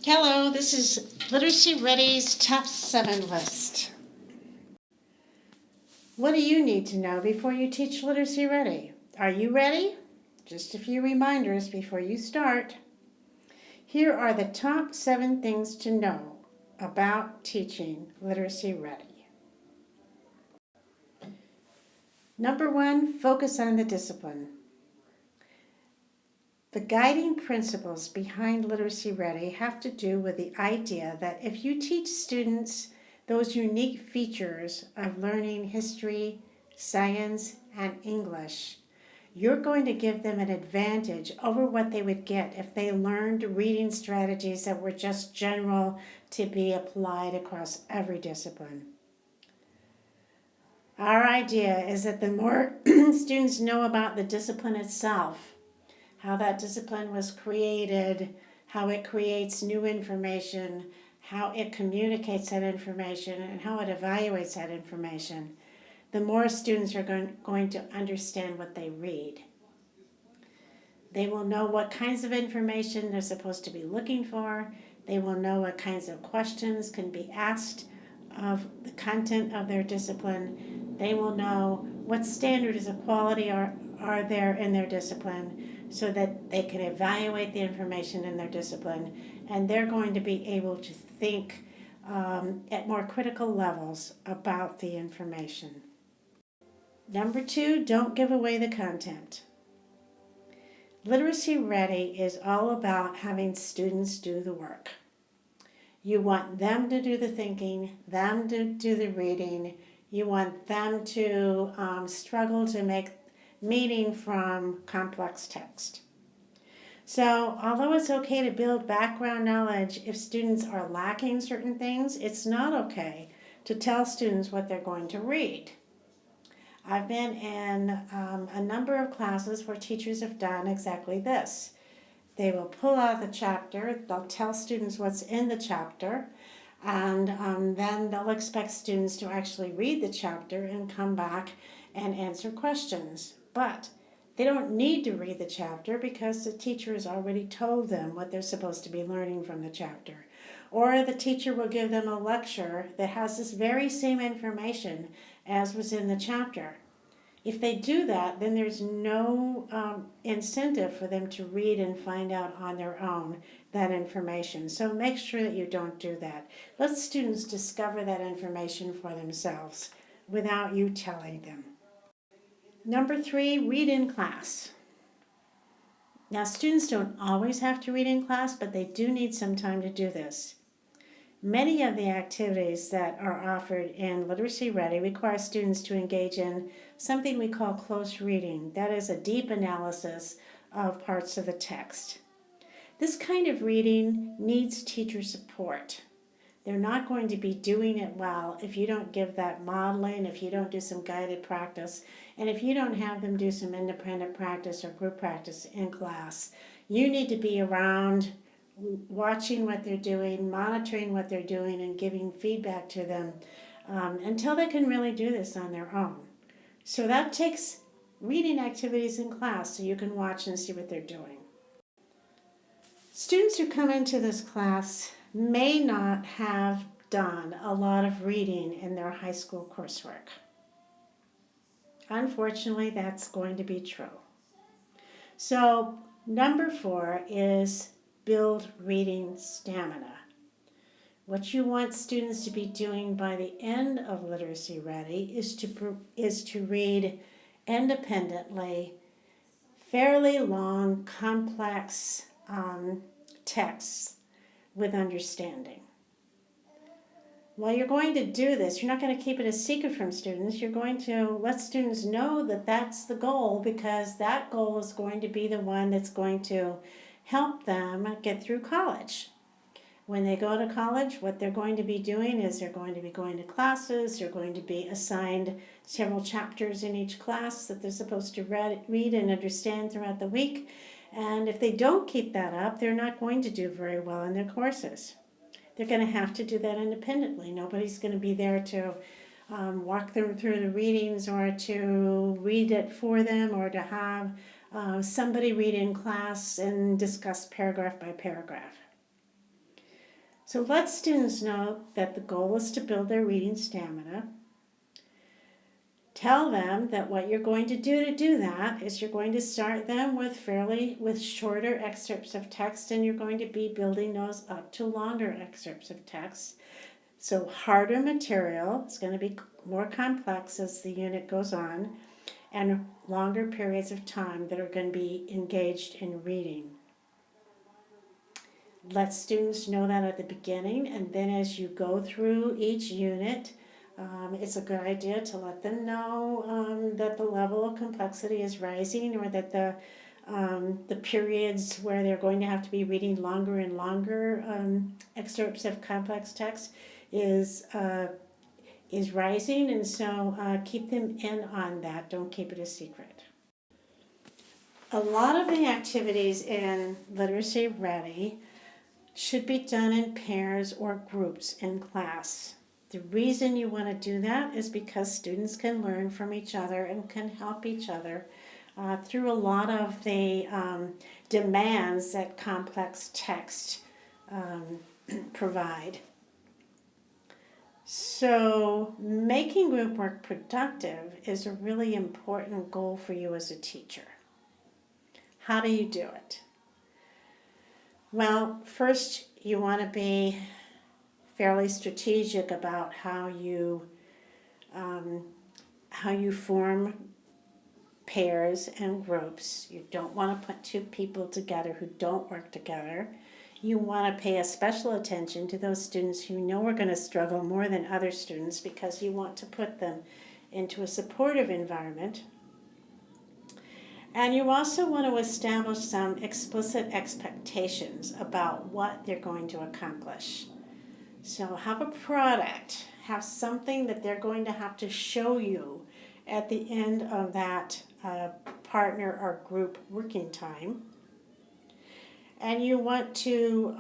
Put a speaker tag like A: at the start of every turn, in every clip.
A: Hello, this is Literacy Ready's Top 7 list. What do you need to know before you teach Literacy Ready? Are you ready? Just a few reminders before you start. Here are the top 7 things to know about teaching Literacy Ready. Number 1, focus on the discipline. The guiding principles behind Literacy Ready have to do with the idea that if you teach students those unique features of learning history, science, and English, you're going to give them an advantage over what they would get if they learned reading strategies that were just general to be applied across every discipline. Our idea is that the more students know about the discipline itself, how that discipline was created, how it creates new information, how it communicates that information, and how it evaluates that information, the more students are going to understand what they read. They will know what kinds of information they're supposed to be looking for. They will know what kinds of questions can be asked of the content of their discipline. They will know what standards of quality are there in their discipline, so that they can evaluate the information in their discipline, and they're going to be able to think at more critical levels about the information. Number 2, don't give away the content. Literacy Ready is all about having students do the work. You want them to do the thinking, them to do the reading. You want them to struggle to make meaning from complex text. So, although it's okay to build background knowledge if students are lacking certain things, it's not okay to tell students what they're going to read. I've been in a number of classes where teachers have done exactly this. They will pull out the chapter, they'll tell students what's in the chapter, and then they'll expect students to actually read the chapter and come back and answer questions. But they don't need to read the chapter because the teacher has already told them what they're supposed to be learning from the chapter. Or the teacher will give them a lecture that has this very same information as was in the chapter. If they do that, then there's no incentive for them to read and find out on their own that information. So make sure that you don't do that. Let students discover that information for themselves without you telling them. Number 3, read in class. Now, students don't always have to read in class, but they do need some time to do this. Many of the activities that are offered in Literacy Ready require students to engage in something we call close reading. That is a deep analysis of parts of the text. This kind of reading needs teacher support. They're not going to be doing it well if you don't give that modeling, if you don't do some guided practice, and if you don't have them do some independent practice or group practice in class. You need to be around watching what they're doing, monitoring what they're doing, and giving feedback to them until they can really do this on their own. So that takes reading activities in class so you can watch and see what they're doing. Students who come into this class may not have done a lot of reading in their high school coursework. Unfortunately, that's going to be true. So, number 4 is build reading stamina. What you want students to be doing by the end of Literacy Ready is to read independently fairly long, complex texts with understanding. While you're going to do this, you're not going to keep it a secret from students. You're going to let students know that that's the goal, because that goal is going to be the one that's going to help them get through college. When they go to college, what they're going to be doing is they're going to be going to classes. They're going to be assigned several chapters in each class that they're supposed to read and understand throughout the week. And if they don't keep that up, they're not going to do very well in their courses. They're going to have to do that independently. Nobody's going to be there to walk them through the readings or to read it for them or to have somebody read in class and discuss paragraph by paragraph. So let students know that the goal is to build their reading stamina. Tell them that what you're going to do that is you're going to start them with shorter excerpts of text, and you're going to be building those up to longer excerpts of text. So harder material, it's going to be more complex as the unit goes on, and longer periods of time that are going to be engaged in reading. Let students know that at the beginning, and then as you go through each unit, it's a good idea to let them know that the level of complexity is rising, or that the periods where they're going to have to be reading longer and longer excerpts of complex text is rising, and so keep them in on that. Don't keep it a secret. A lot of the activities in Literacy Ready should be done in pairs or groups in class. The reason you want to do that is because students can learn from each other and can help each other through a lot of the demands that complex text provide. So making group work productive is a really important goal for you as a teacher. How do you do it? Well, first you want to be fairly strategic about how you form pairs and groups. You don't want to put two people together who don't work together. You want to pay a special attention to those students who you know are going to struggle more than other students, because you want to put them into a supportive environment. And you also want to establish some explicit expectations about what they're going to accomplish. So have a product, have something that they're going to have to show you at the end of that partner or group working time. And you want to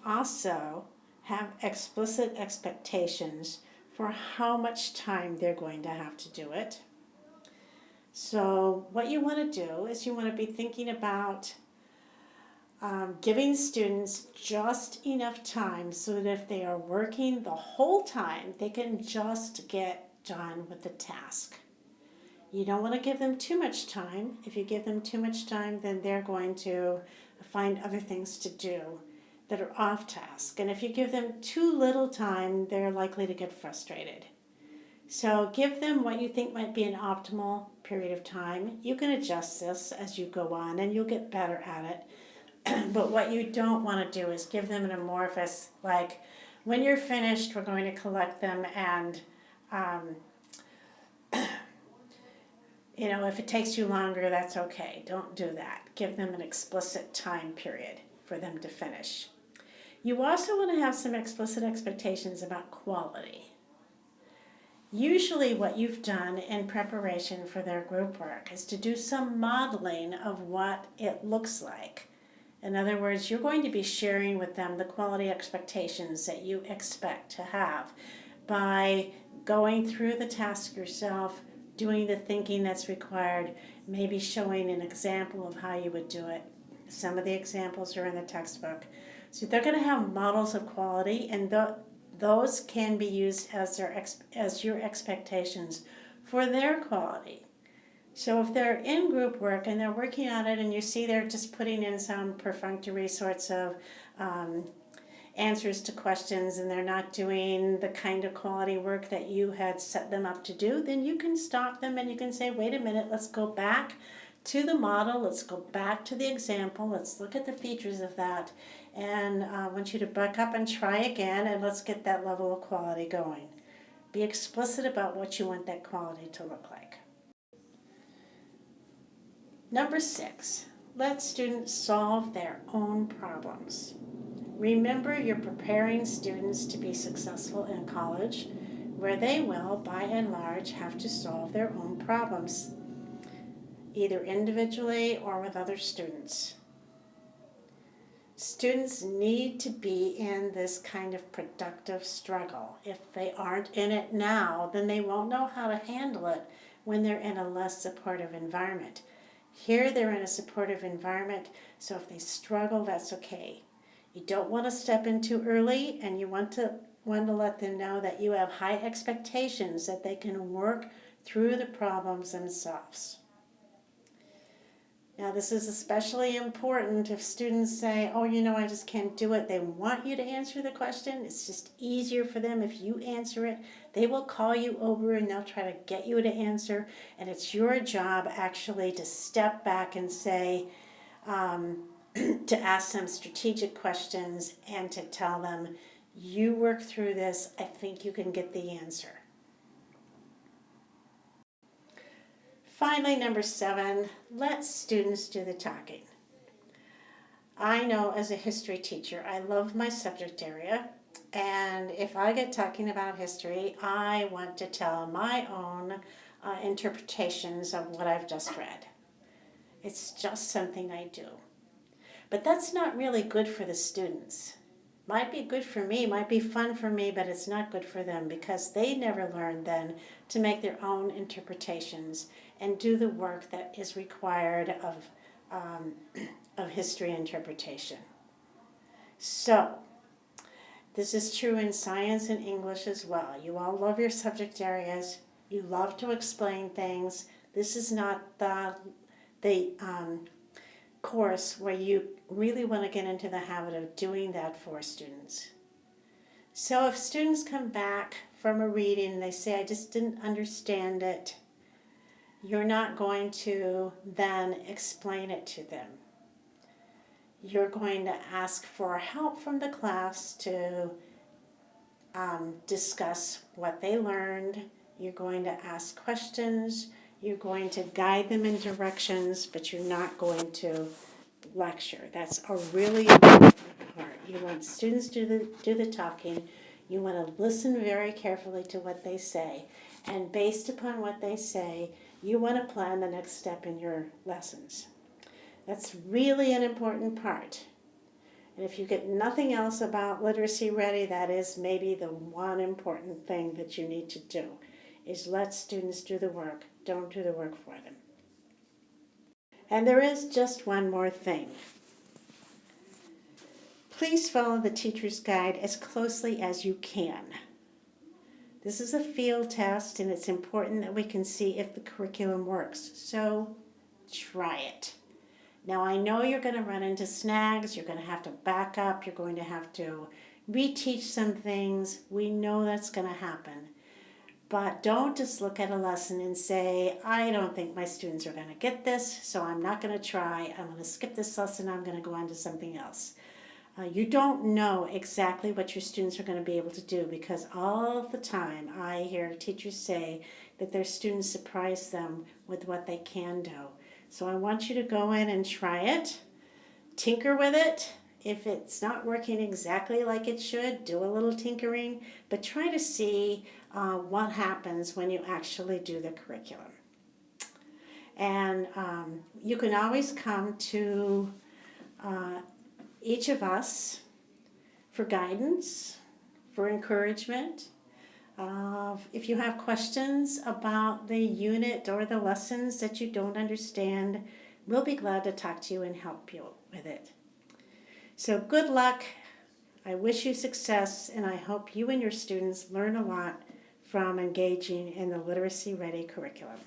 A: also have explicit expectations for how much time they're going to have to do it. So what you want to do is you want to be thinking about giving students just enough time so that if they are working the whole time, they can just get done with the task. You don't want to give them too much time. If you give them too much time, then they're going to find other things to do that are off task. And if you give them too little time, they're likely to get frustrated. So give them what you think might be an optimal period of time. You can adjust this as you go on, and you'll get better at it. But what you don't want to do is give them an amorphous, like, when you're finished, we're going to collect them, and if it takes you longer, that's okay. Don't do that. Give them an explicit time period for them to finish. You also want to have some explicit expectations about quality. Usually what you've done in preparation for their group work is to do some modeling of what it looks like. In other words, you're going to be sharing with them the quality expectations that you expect to have by going through the task yourself, doing the thinking that's required, maybe showing an example of how you would do it. Some of the examples are in the textbook. So they're going to have models of quality, and those can be used as your expectations for their quality. So if they're in group work and they're working on it, and you see they're just putting in some perfunctory sorts of answers to questions, and they're not doing the kind of quality work that you had set them up to do, then you can stop them and you can say, wait a minute, let's go back to the model, let's go back to the example, let's look at the features of that, and I want you to back up and try again, and let's get that level of quality going. Be explicit about what you want that quality to look like. Number 6, let students solve their own problems. Remember, you're preparing students to be successful in college, where they will, by and large, have to solve their own problems, either individually or with other students. Students need to be in this kind of productive struggle. If they aren't in it now, then they won't know how to handle it when they're in a less supportive environment. Here they're in a supportive environment, so if they struggle, that's okay. You don't want to step in too early, and you want to let them know that you have high expectations that they can work through the problems themselves. Now, this is especially important if students say, oh, I just can't do it. They want you to answer the question. It's just easier for them if you answer it. They will call you over and they'll try to get you to answer. And it's your job actually to step back and say, to ask them strategic questions and to tell them, you work through this. I think you can get the answer. Finally, number 7, let students do the talking. I know as a history teacher, I love my subject area, and if I get talking about history, I want to tell my own interpretations of what I've just read. It's just something I do. But that's not really good for the students. Might be good for me, might be fun for me, but it's not good for them because they never learn then to make their own interpretations and do the work that is required of history interpretation. So, this is true in science and English as well. You all love your subject areas. You love to explain things. This is not the course where you really want to get into the habit of doing that for students. So if students come back from a reading and they say, I just didn't understand it, you're not going to then explain it to them. You're going to ask for help from the class to discuss what they learned. You're going to ask questions. You're going to guide them in directions, but you're not going to lecture. That's a really important part. You want students to do the talking. You want to listen very carefully to what they say. And based upon what they say, you want to plan the next step in your lessons. That's really an important part. And if you get nothing else about Literacy Ready, that is maybe the one important thing that you need to do, is let students do the work. Don't do the work for them. And there is just one more thing. Please follow the teacher's guide as closely as you can. This is a field test, and it's important that we can see if the curriculum works. So try it. Now, I know you're going to run into snags. You're going to have to back up. You're going to have to reteach some things. We know that's going to happen. But don't just look at a lesson and say, I don't think my students are going to get this, so I'm not going to try. I'm going to skip this lesson. I'm going to go on to something else. You don't know exactly what your students are going to be able to do because all of the time I hear teachers say that their students surprise them with what they can do. So I want you to go in and try it, tinker with it. If it's not working exactly like it should, do a little tinkering, but try to see what happens when you actually do the curriculum. And you can always come to each of us for guidance, for encouragement. If you have questions about the unit or the lessons that you don't understand, we'll be glad to talk to you and help you with it. So good luck. I wish you success, and I hope you and your students learn a lot from engaging in the Literacy Ready curriculum.